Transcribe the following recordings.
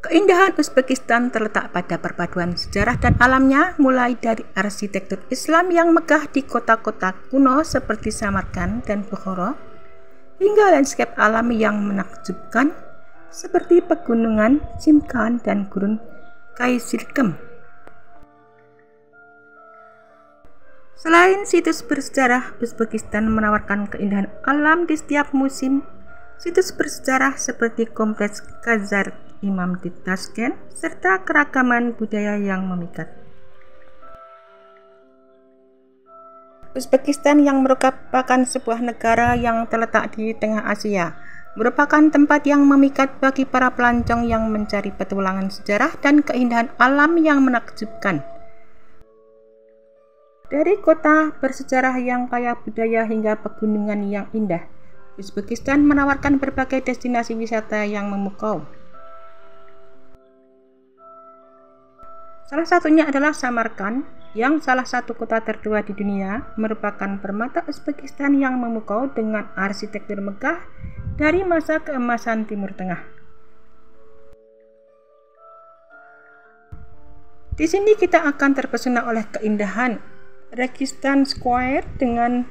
Keindahan Uzbekistan terletak pada perpaduan sejarah dan alamnya, mulai dari arsitektur Islam yang megah di kota-kota kuno seperti Samarkand dan Bukhara, hingga lanskap alami yang menakjubkan seperti pegunungan Simkhan dan Gurun Kayserikum. Selain situs bersejarah, Uzbekistan menawarkan keindahan alam di setiap musim. Situs bersejarah seperti Kompleks Khazar Imam di Tashkent, serta keragaman budaya yang memikat. Uzbekistan yang merupakan sebuah negara yang terletak di tengah Asia, merupakan tempat yang memikat bagi para pelancong yang mencari petualangan sejarah dan keindahan alam yang menakjubkan. Dari kota bersejarah yang kaya budaya hingga pegunungan yang indah, Uzbekistan menawarkan berbagai destinasi wisata yang memukau. Salah satunya adalah Samarkand, yang salah satu kota tertua di dunia, merupakan permata Uzbekistan yang memukau dengan arsitektur megah dari masa keemasan Timur Tengah. Di sini kita akan terpesona oleh keindahan Registan Square dengan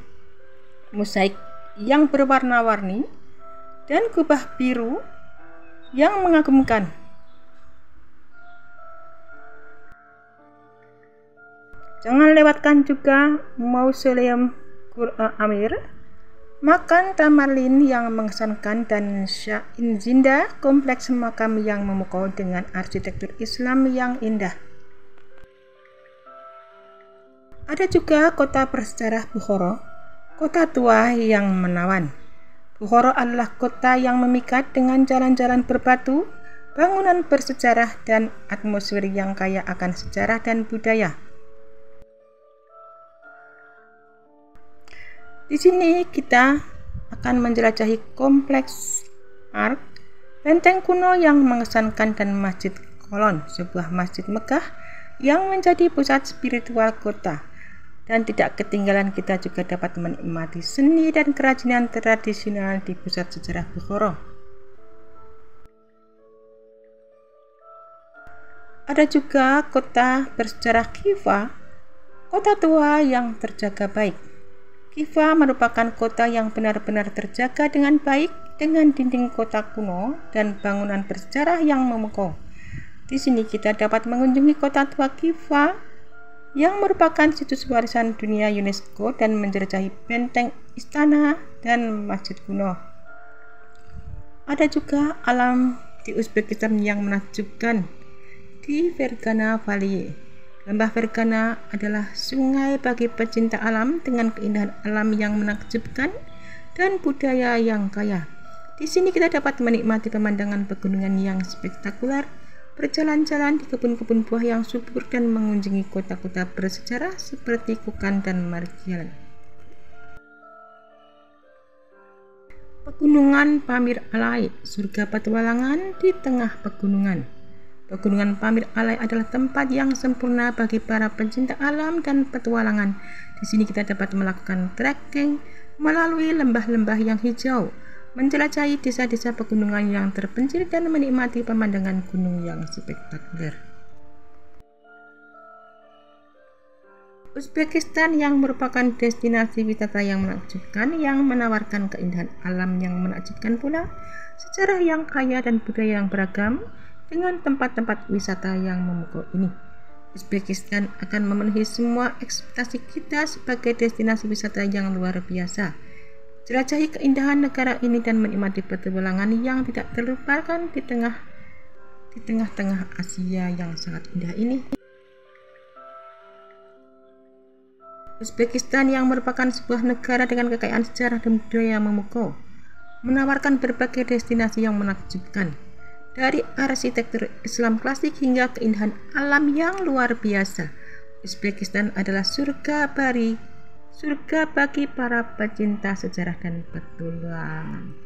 mosaik yang berwarna-warni dan kubah biru yang mengagumkan. Jangan lewatkan juga Mausoleum Qur'a Amir, makam Tamerlane yang mengesankan, dan Shahin Zinda, kompleks makam yang memukau dengan arsitektur Islam yang indah. Ada juga kota bersejarah Bukhara, kota tua yang menawan. Bukhara adalah kota yang memikat dengan jalan-jalan berbatu, bangunan bersejarah, dan atmosfer yang kaya akan sejarah dan budaya. Di sini kita akan menjelajahi kompleks Ark, benteng kuno yang mengesankan, dan Masjid Kolon, sebuah masjid megah yang menjadi pusat spiritual kota. Dan tidak ketinggalan kita juga dapat menikmati seni dan kerajinan tradisional di pusat sejarah Bukhara. Ada juga kota bersejarah Khiva, kota tua yang terjaga baik. Khiva merupakan kota yang benar-benar terjaga dengan baik, dengan dinding kota kuno dan bangunan bersejarah yang memukau. Di sini kita dapat mengunjungi kota tua Khiva yang merupakan situs warisan dunia UNESCO dan menjelajahi benteng, istana, dan masjid kuno. Ada juga alam di Uzbekistan yang menakjubkan di Fergana Valley. Lembah Fergana adalah sungai bagi pecinta alam dengan keindahan alam yang menakjubkan dan budaya yang kaya. Di sini kita dapat menikmati pemandangan pegunungan yang spektakuler, berjalan-jalan di kebun-kebun buah yang subur, dan mengunjungi kota-kota bersejarah seperti Kukan dan Margilan. Pegunungan Pamir Alai, surga petualangan di tengah pegunungan. Pegunungan Pamir Alai adalah tempat yang sempurna bagi para pencinta alam dan petualangan. Di sini kita dapat melakukan trekking melalui lembah-lembah yang hijau, menjelajahi desa-desa pegunungan yang terpencil, dan menikmati pemandangan gunung yang spektakuler. Uzbekistan yang merupakan destinasi wisata yang menakjubkan, yang menawarkan keindahan alam yang menakjubkan pula, sejarah yang kaya, dan budaya yang beragam. Dengan tempat-tempat wisata yang memukau ini, Uzbekistan akan memenuhi semua ekspektasi kita sebagai destinasi wisata yang luar biasa. Jelajahi keindahan negara ini dan menikmati petualangan yang tidak terlupakan di tengah-tengah Asia yang sangat indah ini. Uzbekistan yang merupakan sebuah negara dengan kekayaan sejarah dan budaya yang memukau, menawarkan berbagai destinasi yang menakjubkan. Dari arsitektur Islam klasik hingga keindahan alam yang luar biasa, Uzbekistan adalah surga bagi para pecinta sejarah dan petualangan.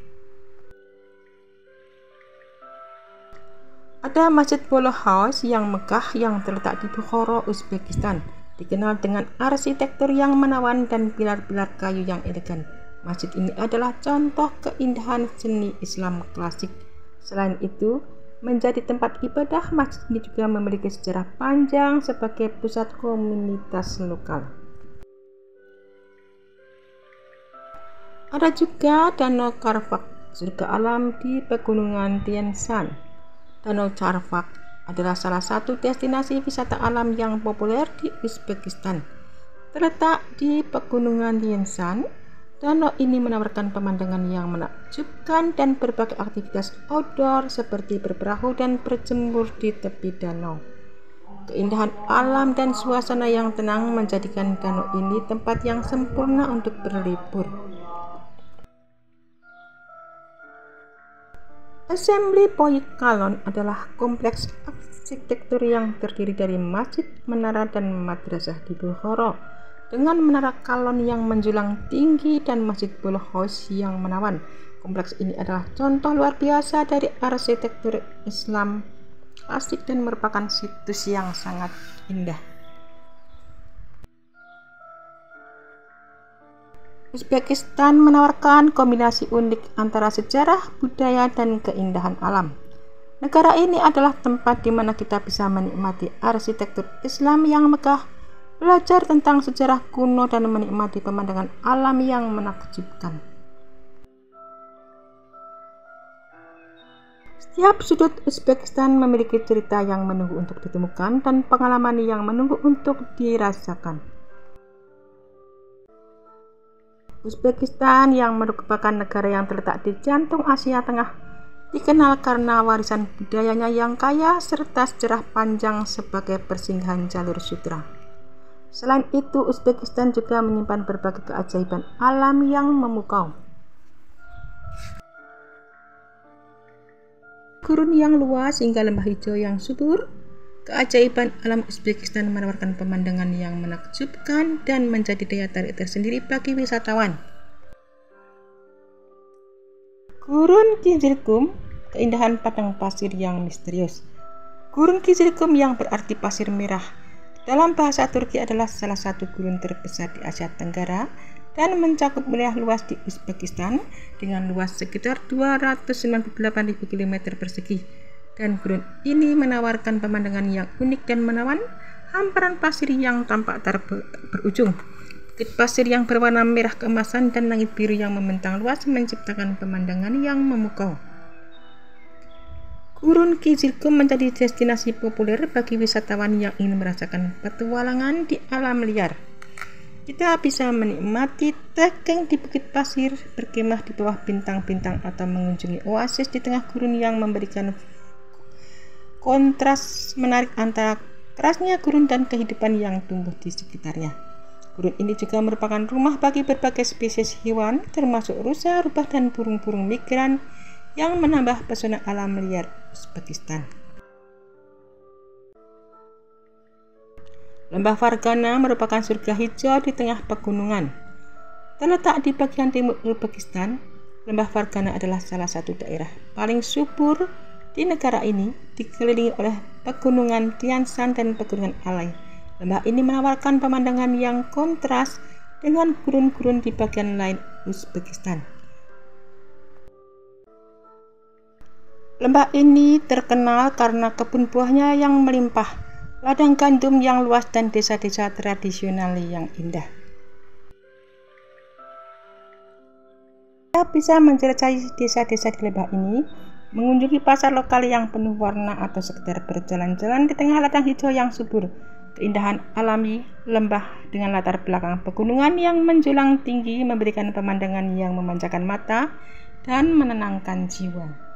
Ada Masjid Bolo House yang megah yang terletak di Bukhara, Uzbekistan, dikenal dengan arsitektur yang menawan dan pilar-pilar kayu yang elegan. Masjid ini adalah contoh keindahan seni Islam klasik. Selain itu, menjadi tempat ibadah, masjid ini juga memiliki sejarah panjang sebagai pusat komunitas lokal. Ada juga Danau Karfak, surga alam di pegunungan Tian Shan. Danau Karfak adalah salah satu destinasi wisata alam yang populer di Uzbekistan. Terletak di pegunungan Tian Shan, danau ini menawarkan pemandangan yang menakjubkan dan berbagai aktivitas outdoor seperti berperahu dan berjemur di tepi danau. Keindahan alam dan suasana yang tenang menjadikan danau ini tempat yang sempurna untuk berlibur. Assembly Point Kalon adalah kompleks arsitektur yang terdiri dari masjid, menara, dan madrasah di Bukhara, dengan menara Kalon yang menjulang tinggi dan masjid Bull-House yang menawan. Kompleks ini adalah contoh luar biasa dari arsitektur Islam klasik dan merupakan situs yang sangat indah. Uzbekistan menawarkan kombinasi unik antara sejarah, budaya, dan keindahan alam. Negara ini adalah tempat di mana kita bisa menikmati arsitektur Islam yang megah, belajar tentang sejarah kuno, dan menikmati pemandangan alam yang menakjubkan. Setiap sudut Uzbekistan memiliki cerita yang menunggu untuk ditemukan dan pengalaman yang menunggu untuk dirasakan. Uzbekistan yang merupakan negara yang terletak di jantung Asia Tengah dikenal karena warisan budayanya yang kaya serta sejarah panjang sebagai persinggahan jalur sutra. Selain itu, Uzbekistan juga menyimpan berbagai keajaiban alam yang memukau. Gurun yang luas hingga lembah hijau yang subur, keajaiban alam Uzbekistan menawarkan pemandangan yang menakjubkan dan menjadi daya tarik tersendiri bagi wisatawan. Gurun Kizilkum, keindahan padang pasir yang misterius. Gurun Kizilkum yang berarti pasir merah dalam bahasa Turki adalah salah satu gurun terbesar di Asia Tenggara dan mencakup wilayah luas di Uzbekistan dengan luas sekitar 298.000 km persegi. Dan gurun ini menawarkan pemandangan yang unik dan menawan, hamparan pasir yang tampak tak berujung, bukit pasir yang berwarna merah keemasan, dan langit biru yang membentang luas menciptakan pemandangan yang memukau. Gurun Kizilkum menjadi destinasi populer bagi wisatawan yang ingin merasakan petualangan di alam liar. Kita bisa menikmati trekking di bukit pasir, berkemah di bawah bintang-bintang, atau mengunjungi oasis di tengah gurun yang memberikan kontras menarik antara kerasnya gurun dan kehidupan yang tumbuh di sekitarnya. Gurun ini juga merupakan rumah bagi berbagai spesies hewan, termasuk rusa, rubah, dan burung-burung migran yang menambah pesona alam liar Uzbekistan. Lembah Fargana merupakan surga hijau di tengah pegunungan. Terletak di bagian timur Uzbekistan, Lembah Fargana adalah salah satu daerah paling subur di negara ini, dikelilingi oleh pegunungan Tian Shan dan pegunungan Alai. Lembah ini menawarkan pemandangan yang kontras dengan gurun-gurun di bagian lain Uzbekistan. Lembah ini terkenal karena kebun buahnya yang melimpah, ladang gandum yang luas, dan desa-desa tradisional yang indah. Kita bisa menjelajahi desa-desa di lembah ini, mengunjungi pasar lokal yang penuh warna, atau sekedar berjalan-jalan di tengah ladang hijau yang subur. Keindahan alami lembah dengan latar belakang pegunungan yang menjulang tinggi memberikan pemandangan yang memanjakan mata dan menenangkan jiwa.